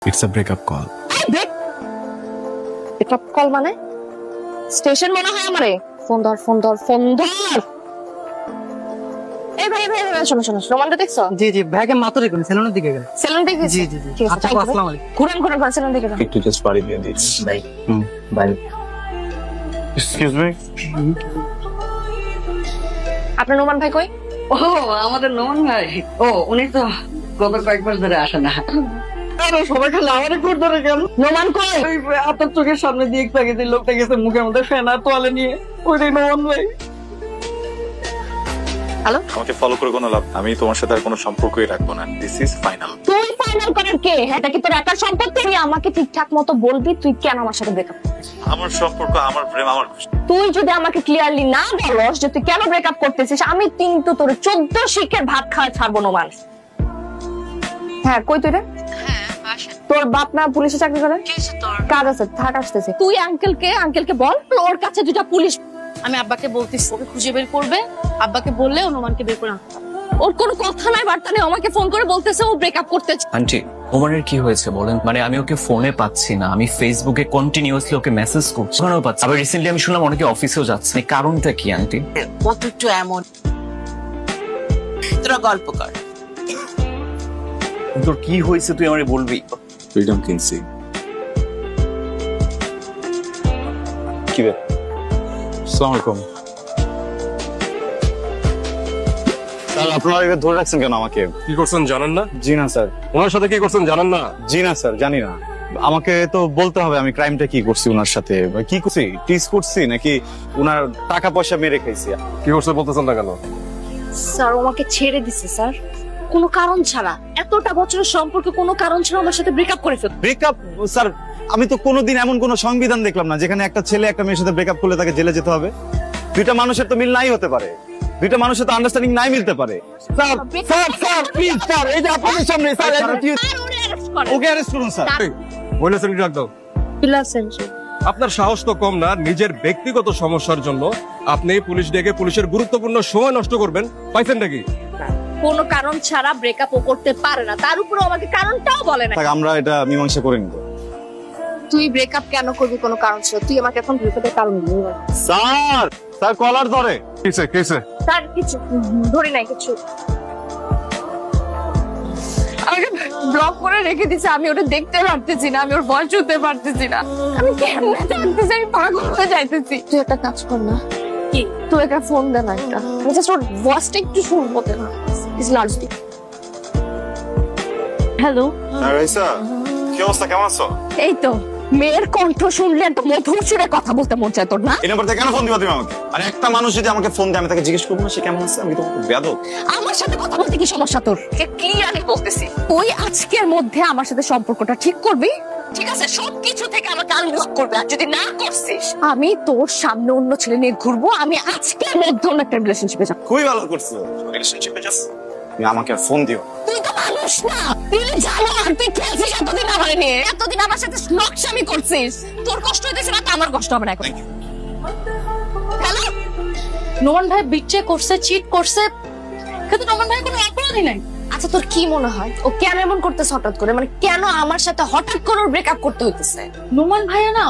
It's a breakup call. Breakup call মানে? Station মনে হয় আমারে। ফোন ধর ফোন ধর ফোন ধর। এই ভাই ভাই ভাই শোনো শোনো, রোমানটা দেখছো? জি জি, ভাইকে মাত্র দেখুন সেলুনের দিকে গেল। সেলুন থেকে? জি জি জি। ঠিক আছে, আচ্ছা, আসসালামু আলাইকুম। ঘুরেন ঘুরেন সেলুন থেকে। একটু জাস্ট বাড়ি দিয়ে দিস ভাই ভাই এক্সকিউজ মি। আপনার নোমান ভাই কই? ও আমাদের নোমান ভাই, ও উনি তো গত কয়েক মাস ধরে আসে না। আরে সবাই খালি আমার উপর ধরে গেল। নোমান কই? ওই আপনার চোখের সামনে দিয়ে একটু আগে যে লোকটা গেছে মুখের মধ্যে ফেনা তোয়ালে নিয়ে, ওইটাই নোমান ভাই। হ্যালো, আমাকে ফলো করে কোনো লাভ, আমি তোমার সাথে আর কোনো সম্পর্কই রাখবো না। This is final. তুই ফাইনাল করার কে? এটা কি তোর একার সম্পত্তি? তুই আমাকে ঠিকঠাক মতো বলবি তুই কেন আমার সাথে ব্রেকআপ করছিস? আমার সম্পর্ক, আমার প্রেম, আমার খুশি। তুই যদি আমাকে ক্লিয়ারলি না বলস যে তুই কেন ব্রেকআপ করতেছিস, আমি কিন্তু তোর 14 শিখের ভাত খাওয়া ছাড়বো নোমান। হ্যাঁ, কই তুই রে? তোর বাপ না পুলিশে চাকরি করে? কাজ আছে, থাক আসতেছে। তুই আঙ্কেলকে বল ওর কাছে দুটা পুলিশ। আমি আব্বাকে বলতেছি ওকে খুঁজে বের করবে, আব্বাকে বললে অনুমানকে বের করে আনতে হবে। ওর কোনো কথা নাই বার্তা নেই, আমাকে ফোন করে বলতেছে ও ব্রেকআপ করতে চায়। আন্টি, ওমানের কি হয়েছে বলেন? মানে আমি ওকে ফোনে পাচ্ছি না, আমি ফেসবুকে কন্টিনিউয়াসলি ওকে মেসেজ করছি, ওখানেও পাচ্ছি। আবার রিসেন্টলি আমি শুনলাম অনেকে অফিসেও যাচ্ছে। এই কারণটা কি আন্টি? ও তো একটু এমন, তোরা গল্প কর। তোর কি হয়েছে তুই আমারে বলবি? ফ্রিডম কিনছি। কি রে? আসসালামু আলাইকুম স্যার, আপনারা এবার ধরে রাখছেন কেন আমাকে? কি করছেন জানেন না? জি না স্যার। ওনার সাথে কি করছেন জানেন না? জি না স্যার, জানি না। আমাকে তো বলতে হবে আমি ক্রাইমটা কি করছি ওনার সাথে। কি করছি? টিজ করছি নাকি ওনার টাকা পয়সা মেরে খাইছি? কি করছে বলতেছেন না কেন? স্যার ও আমাকে ছেড়ে দিছে স্যার, কোনো কারণ ছাড়া। এতটা বছরের সম্পর্কে কোনো কারণ ছাড়া আমার সাথে ব্রেকআপ করে ফেল। ব্রেকআপ? স্যার, আমি তো কোনোদিন এমন কোন সংবিধান দেখলাম না যেখানে একটা ছেলে একটা মেয়ের সাথে ব্রেকআপ করলে তাকে জেলে যেতে হবে। দুইটা মানুষের তো মিল নাই হতে পারে, দুইটা মানুষের তো আন্ডারস্ট্যান্ডিং নাই মিলতে পারে। Sir sir sir please sir, এই যে আপনাদের সামনে স্যার, ওকে অ্যারেস্ট করুন স্যার। মহিলা সেক্রেটারি ডাক দাও। আপনার সাহস তো কম না, নিজের ব্যক্তিগত সমস্যার জন্য আপনি পুলিশ ডেকে পুলিশের গুরুত্বপূর্ণ সময় নষ্ট করবেন। পাইছেন নাকি? কোনো কারণ ছাড়া ব্রেকআপ ও করতে পারে না, তার উপরে আমাকে কারণটাও বলে না। আমরা এটা মীমাংসা করে নিব। তুই ব্রেকআপ কেন করবি কোনো কারণ ছিল? তুই আমাকে এখন ব্রেকআপের কারণ বল। স্যার স্যার কলার ধরে। কিসে কিসে? স্যার কিছু ধরি নাই, কিছু আমাকে ব্লক করে রেখে দিছে। আমি ওটা দেখতে পারতেছি না, আমি ওর ভয়েস শুনতে পারতেছি না। আমি কেমনে জানতেছি, আমি পাগল হয়ে যাইতেছি। তুই একটা কাজ কর না, কি? তুই একটা ফোন দে না, একটা আমি জাস্ট ওর ভয়েসটা একটু শুনবো না। Is loud speak. Hello, Raisa, কি অবস্থা, কেমন আছো? এই তো মেয়ের কণ্ঠ শুনলে একটা মধুর সুরে কথা বলতে মন চায় তোর না? এই নাম্বার থেকে কেন ফোন দিবা তুমি আমাকে? আর একটা মানুষ যদি আমাকে ফোন দেয় আমি তাকে জিজ্ঞেস করবো না সে কেমন আছে? আমি তো বেয়াদব। আমার সাথে কথা বলতে কি সমস্যা তোর? ক্লিয়ারলি বলতেছি, তুই আজকের মধ্যে আমার সাথে সম্পর্কটা ঠিক করবি, ঠিক আছে? সবকিছু থেকে আমাকে আনব্লক করবে, আর যদি না করছিস আমি তোর সামনে অন্য ছেলে নিয়ে ঘুরবো। আমি আজকের মধ্যে অন্য একটা রিলেশনশিপে যাবো। খুবই ভালো করছো, রিলেশনশিপে যাস। তুমি আমাকে ফোন দিও। তুই তো মানুষ না, তুই জানো আর তুই খেলছিস এতদিন আমার নিয়ে, এতদিন আমার সাথে নকশামি করছিস। তোর কষ্ট হইতেছে না, তো আমার কষ্ট হবে না এখন। হ্যালো, নোমান ভাই বিট্রে করছে, চিট করছে, কিন্তু নোমান ভাই কোনো অপরাধী নাই। আচ্ছা তোর কি মনে হয় ও কেন এমন করতেছে হঠাৎ করে? মানে কেন আমার সাথে হঠাৎ করে ব্রেকআপ করতে হইতেছে? নোমান ভাইয়া না,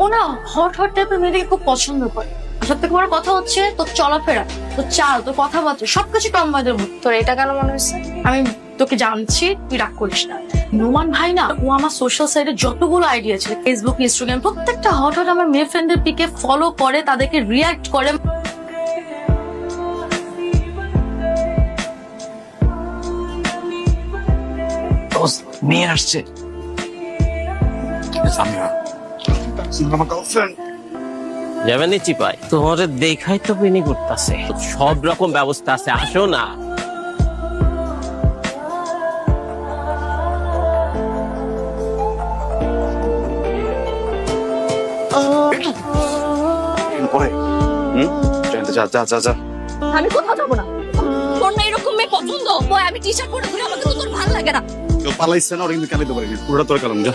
ও না হট হট টাইপের মেয়েদেরকে খুব পছন্দ করে। সব থেকে বড় কথা হচ্ছে তোর চলাফেরা, তোর চাল, তোর কথাবার্তা সবকিছু টমবাইদের মতো। তোর এটা কেন মনে হচ্ছে? আমি তোকে জানছি, তুই রাগ করিস না। নোমান ভাই না, ও আমার সোশ্যাল সাইটে যতগুলো আইডিয়া ছিল, ফেসবুক, ইনস্টাগ্রাম, প্রত্যেকটা হট হট আমার মেয়ে ফ্রেন্ডের পিকে ফলো করে, তাদেরকে রিয়াক্ট করে। মেয়ে আসছে। যাবেন চিপাই, তোমাদের দেখাই তো পিনি করতেছে, সব রকম ব্যবস্থা আছে, আসো না। যা যা যা যা। আমি কোথাও যাবো না। তোর না এরকম মেয়ে পছন্দ? ওই আমি টি শার্ট পরে ঘুরে, আমাকে তো তোর ভালো লাগে না। কেউ পালাইছে না, ওরা কিন্তু কালাইতে পারি না, পুরোটা তোর কালাম। যা।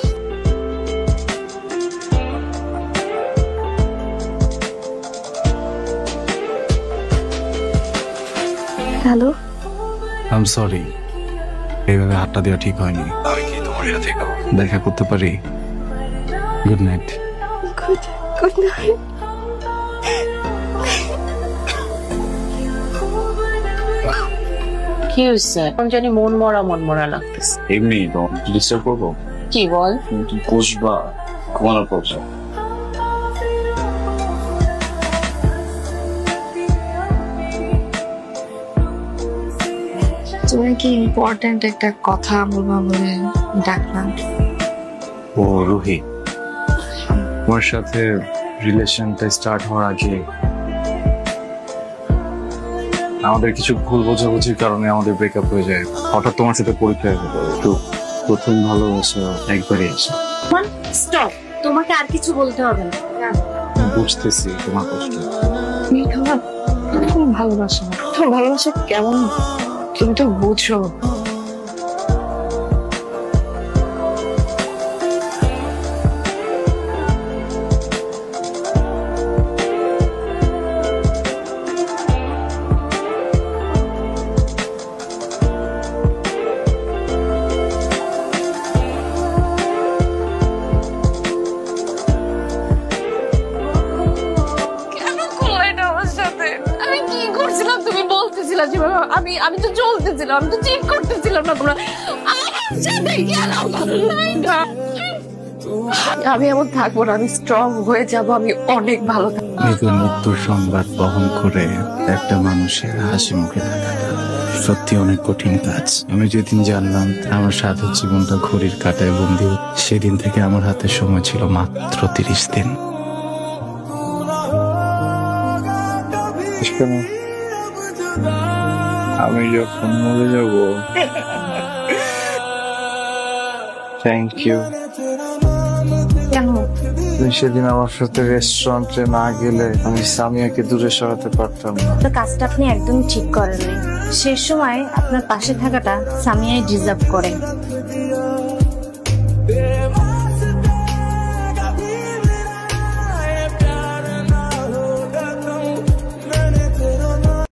হ্যালো, আই এম সরি, এইভাবে হাতটা দেওয়া ঠিক হয়নি। আমি কি তোমার ভালো থেকো। দেখা করতে পারি? Good night. Good night. কি হয়েছে? এখন জানি মন মরা লাগতেছে। এমনি ডিস্টার্ব করবো? কি বল? তুমি বসবা, ঘুমানোর পর যাও। তুমি কি ইম্পর্টেন্ট একটা কথা বলবা বলে ডাকলাম? ও রুহি, তোমার সাথে রিলেশনটা স্টার্ট হওয়ার আগে আমাদের কিছু ভুল বোঝাবুঝির কারণে আমাদের ব্রেকআপ হয়ে যায়। হঠাৎ তোমার সাথে পরীক্ষা হলো, তো প্রথম ভালোবাসা একবারই আসে। স্টপ, তোমাকে আর কিছু বলতে হবে না। বুঝতেছি তোমার কষ্ট। খুব ভালোবাসা, তোমার ভালোবাসা কেমন তুমি তো বুঝো। আমি তো চলতেছিলাম, আমি তো চিট করতেছিলাম না। তোমরা আমি এমন থাকবো না, আমি স্ট্রং হয়ে যাব, আমি অনেক ভালো থাকবো। মৃত্যুর সংবাদ বহন করে একটা মানুষের হাসি মুখে থাকাটা সত্যি অনেক কঠিন কাজ। আমি যেদিন জানলাম আমার সাধের জীবনটা ঘড়ির কাঁটায় বন্দী, সেদিন থেকে আমার হাতে সময় ছিল মাত্র 30 দিন। আমি যখন মরে যাব, থ্যাংক ইউ। কেন? তুমি সেদিন আমার সাথে রেস্টুরেন্টে না গেলে আমি সামিয়াকে দূরে সরাতে পারতাম না। তো কাজটা আপনি একদম ঠিক করেননি। শেষ সময় আপনার পাশে থাকাটা সামিয়াই ডিজার্ভ করে।